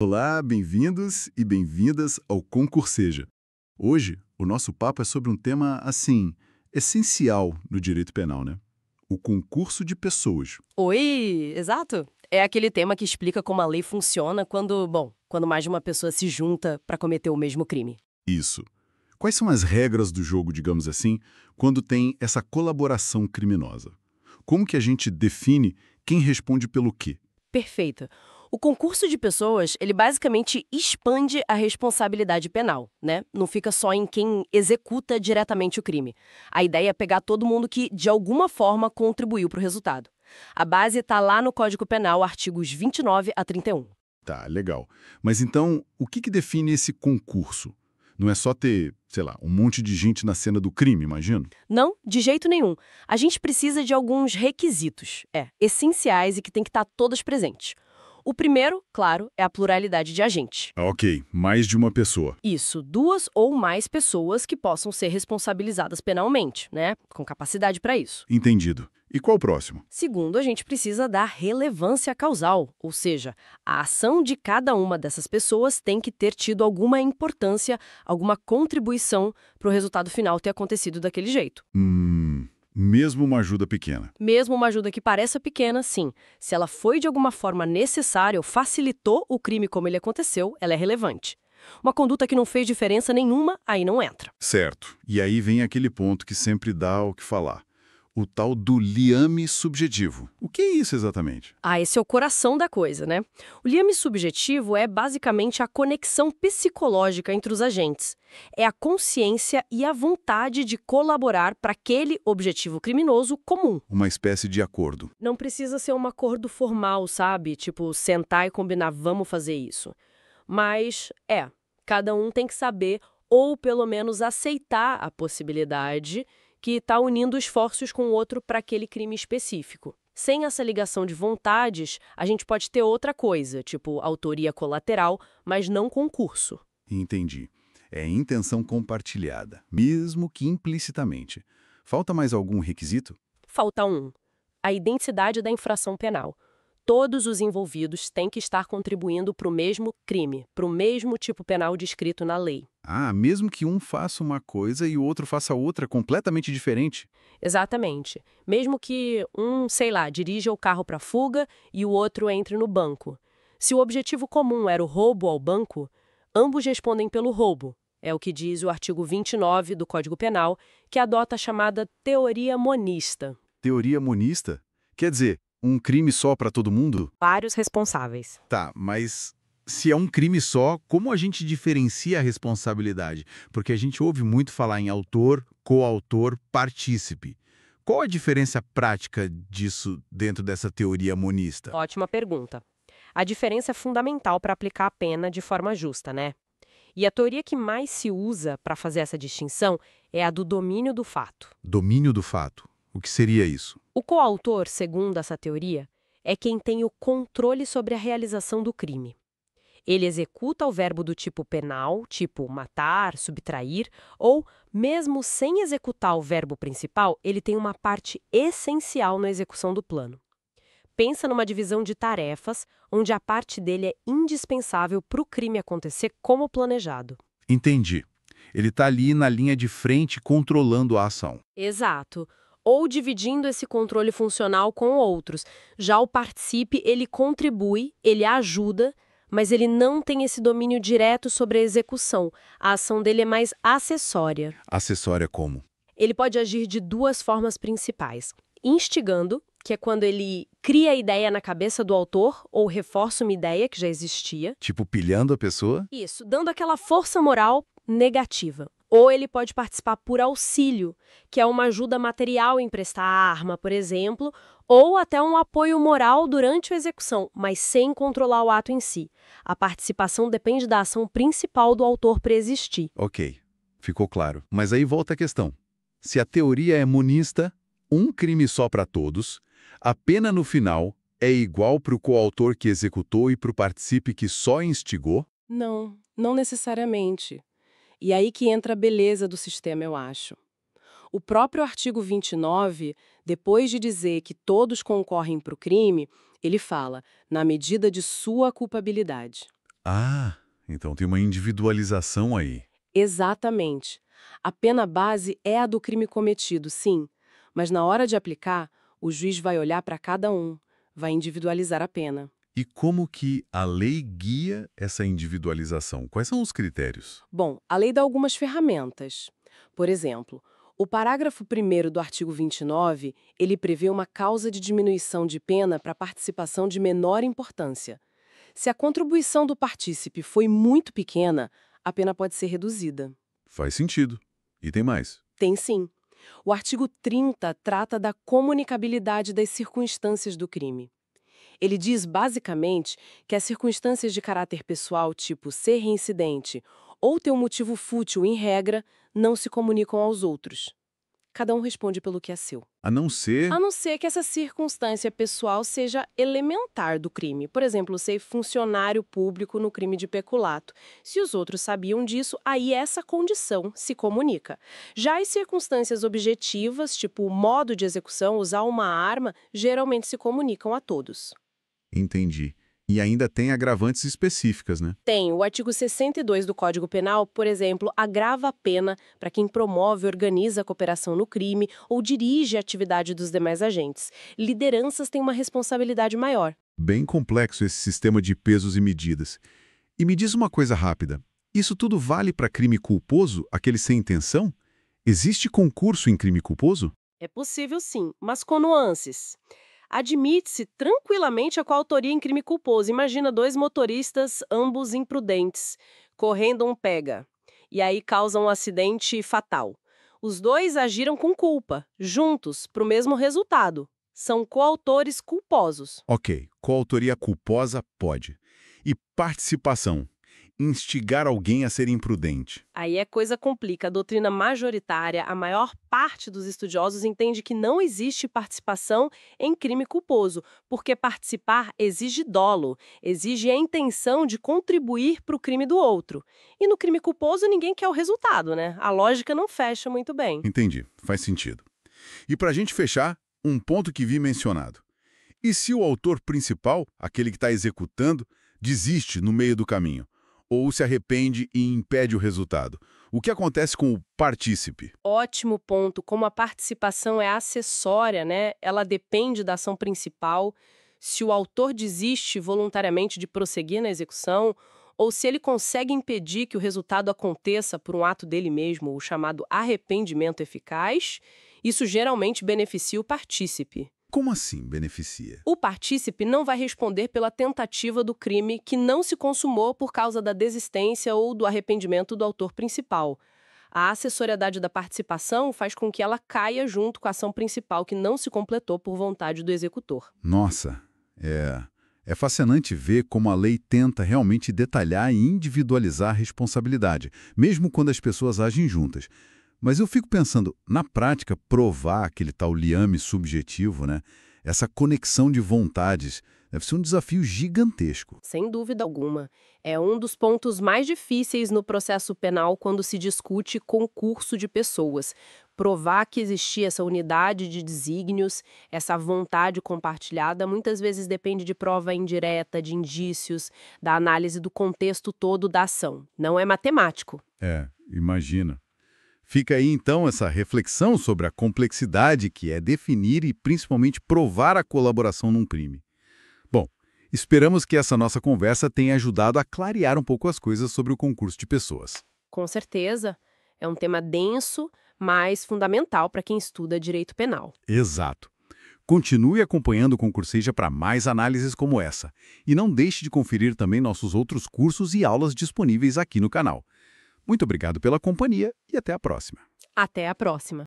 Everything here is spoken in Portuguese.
Olá, bem-vindos e bem-vindas ao Concurseja. Hoje, o nosso papo é sobre um tema, assim, essencial no direito penal, né? O concurso de pessoas. Oi, exato. É aquele tema que explica como a lei funciona quando mais de uma pessoa se junta para cometer o mesmo crime. Isso. Quais são as regras do jogo, digamos assim, quando tem essa colaboração criminosa? Como que a gente define quem responde pelo quê? Perfeito. O concurso de pessoas, ele basicamente expande a responsabilidade penal, né? Não fica só em quem executa diretamente o crime. A ideia é pegar todo mundo que, de alguma forma, contribuiu para o resultado. A base está lá no Código Penal, artigos 29 a 31. Tá, legal. Mas então, o que define esse concurso? Não é só ter, sei lá, um monte de gente na cena do crime, imagino? Não, de jeito nenhum. A gente precisa de alguns requisitos, essenciais e que tem que estar todas presentes. O primeiro, claro, é a pluralidade de agentes. Ok, mais de uma pessoa. Isso, duas ou mais pessoas que possam ser responsabilizadas penalmente, né? Com capacidade para isso. Entendido. E qual o próximo? Segundo, a gente precisa dar relevância causal, ou seja, a ação de cada uma dessas pessoas tem que ter tido alguma importância, alguma contribuição para o resultado final ter acontecido daquele jeito. Mesmo uma ajuda pequena. Mesmo uma ajuda que pareça pequena, sim. Se ela foi de alguma forma necessária ou facilitou o crime como ele aconteceu, ela é relevante. Uma conduta que não fez diferença nenhuma, aí não entra. Certo. E aí vem aquele ponto que sempre dá o que falar. O tal do liame subjetivo. O que é isso exatamente? Esse é o coração da coisa, né? O liame subjetivo é basicamente a conexão psicológica entre os agentes. É a consciência e a vontade de colaborar para aquele objetivo criminoso comum. Uma espécie de acordo. Não precisa ser um acordo formal, sabe? Tipo, sentar e combinar, vamos fazer isso. Mas, cada um tem que saber, ou pelo menos aceitar a possibilidade que está unindo esforços com o outro para aquele crime específico. Sem essa ligação de vontades, a gente pode ter outra coisa, tipo autoria colateral, mas não concurso. Entendi. É intenção compartilhada, mesmo que implicitamente. Falta mais algum requisito? Falta um: a identidade da infração penal. Todos os envolvidos têm que estar contribuindo para o mesmo crime, para o mesmo tipo penal descrito na lei. Mesmo que um faça uma coisa e o outro faça outra completamente diferente. Exatamente. Mesmo que um, sei lá, dirija o carro para fuga e o outro entre no banco. Se o objetivo comum era o roubo ao banco, ambos respondem pelo roubo. É o que diz o artigo 29 do Código Penal, que adota a chamada teoria monista. Teoria monista? Quer dizer, um crime só para todo mundo? Vários responsáveis. Tá, mas se é um crime só, como a gente diferencia a responsabilidade? Porque a gente ouve muito falar em autor, coautor, partícipe. Qual a diferença prática disso dentro dessa teoria monista? Ótima pergunta. A diferença é fundamental para aplicar a pena de forma justa, né? E a teoria que mais se usa para fazer essa distinção é a do domínio do fato. Domínio do fato. O que seria isso? O coautor, segundo essa teoria, é quem tem o controle sobre a realização do crime. Ele executa o verbo do tipo penal, tipo matar, subtrair, ou, mesmo sem executar o verbo principal, ele tem uma parte essencial na execução do plano. Pensa numa divisão de tarefas, onde a parte dele é indispensável para o crime acontecer como planejado. Entendi. Ele está ali na linha de frente controlando a ação. Exato. Ou dividindo esse controle funcional com outros. Já o participe, ele contribui, ele ajuda, mas ele não tem esse domínio direto sobre a execução. A ação dele é mais acessória. Acessória como? Ele pode agir de duas formas principais. Instigando, que é quando ele cria a ideia na cabeça do autor ou reforça uma ideia que já existia. Tipo pilhando a pessoa? Isso, dando aquela força moral negativa. Ou ele pode participar por auxílio, que é uma ajuda material em prestar a arma, por exemplo, ou até um apoio moral durante a execução, mas sem controlar o ato em si. A participação depende da ação principal do autor para existir. Ok, ficou claro. Mas aí volta a questão. Se a teoria é monista, um crime só para todos, a pena no final é igual para o coautor que executou e para o participe que só instigou? Não necessariamente. E aí que entra a beleza do sistema, eu acho. O próprio artigo 29, depois de dizer que todos concorrem para o crime, ele fala, na medida de sua culpabilidade. Ah, então tem uma individualização aí. Exatamente. A pena base é a do crime cometido, sim, mas na hora de aplicar, o juiz vai olhar para cada um, vai individualizar a pena. E como que a lei guia essa individualização? Quais são os critérios? Bom, a lei dá algumas ferramentas. Por exemplo, o parágrafo 1º do artigo 29, ele prevê uma causa de diminuição de pena para participação de menor importância. Se a contribuição do partícipe foi muito pequena, a pena pode ser reduzida. Faz sentido. E tem mais. Tem sim. O artigo 30 trata da comunicabilidade das circunstâncias do crime. Ele diz, basicamente, que as circunstâncias de caráter pessoal, tipo ser reincidente ou ter um motivo fútil, em regra, não se comunicam aos outros. Cada um responde pelo que é seu. A não ser... A não ser que essa circunstância pessoal seja elementar do crime. Por exemplo, ser funcionário público no crime de peculato. Se os outros sabiam disso, aí essa condição se comunica. Já as circunstâncias objetivas, tipo o modo de execução, usar uma arma, geralmente se comunicam a todos. Entendi. E ainda tem agravantes específicas, né? Tem. O artigo 62 do Código Penal, por exemplo, agrava a pena para quem promove e organiza a cooperação no crime ou dirige a atividade dos demais agentes. Lideranças têm uma responsabilidade maior. Bem complexo esse sistema de pesos e medidas. E me diz uma coisa rápida. Isso tudo vale para crime culposo, aquele sem intenção? Existe concurso em crime culposo? É possível sim, mas com nuances. Admite-se tranquilamente a coautoria em crime culposo. Imagina dois motoristas, ambos imprudentes, correndo um pega. E aí causam um acidente fatal. Os dois agiram com culpa, juntos, para o mesmo resultado. São coautores culposos. Ok, coautoria culposa pode. E participação? Instigar alguém a ser imprudente. Aí a coisa complica. A doutrina majoritária, a maior parte dos estudiosos entende que não existe participação em crime culposo, porque participar exige dolo, exige a intenção de contribuir para o crime do outro. E no crime culposo ninguém quer o resultado, né? A lógica não fecha muito bem. Entendi, faz sentido. E para a gente fechar, um ponto que vi mencionado. E se o autor principal, aquele que está executando, desiste no meio do caminho? Ou se arrepende e impede o resultado? O que acontece com o partícipe? Ótimo ponto. Como a participação é acessória, né? Ela depende da ação principal. Se o autor desiste voluntariamente de prosseguir na execução, ou se ele consegue impedir que o resultado aconteça por um ato dele mesmo, o chamado arrependimento eficaz, isso geralmente beneficia o partícipe. Como assim beneficia? O partícipe não vai responder pela tentativa do crime que não se consumou por causa da desistência ou do arrependimento do autor principal. A acessoriedade da participação faz com que ela caia junto com a ação principal que não se completou por vontade do executor. Nossa, é fascinante ver como a lei tenta realmente detalhar e individualizar a responsabilidade, mesmo quando as pessoas agem juntas. Mas eu fico pensando, na prática, provar aquele tal liame subjetivo, né? Essa conexão de vontades, deve ser um desafio gigantesco. Sem dúvida alguma. É um dos pontos mais difíceis no processo penal quando se discute concurso de pessoas. Provar que existia essa unidade de desígnios, essa vontade compartilhada, muitas vezes depende de prova indireta, de indícios, da análise do contexto todo da ação. Não é matemático. Imagina. Fica aí, então, essa reflexão sobre a complexidade que é definir e, principalmente, provar a colaboração num crime. Bom, esperamos que essa nossa conversa tenha ajudado a clarear um pouco as coisas sobre o concurso de pessoas. Com certeza. É um tema denso, mas fundamental para quem estuda direito penal. Exato. Continue acompanhando o Concurseja para mais análises como essa. E não deixe de conferir também nossos outros cursos e aulas disponíveis aqui no canal. Muito obrigado pela companhia e até a próxima. Até a próxima.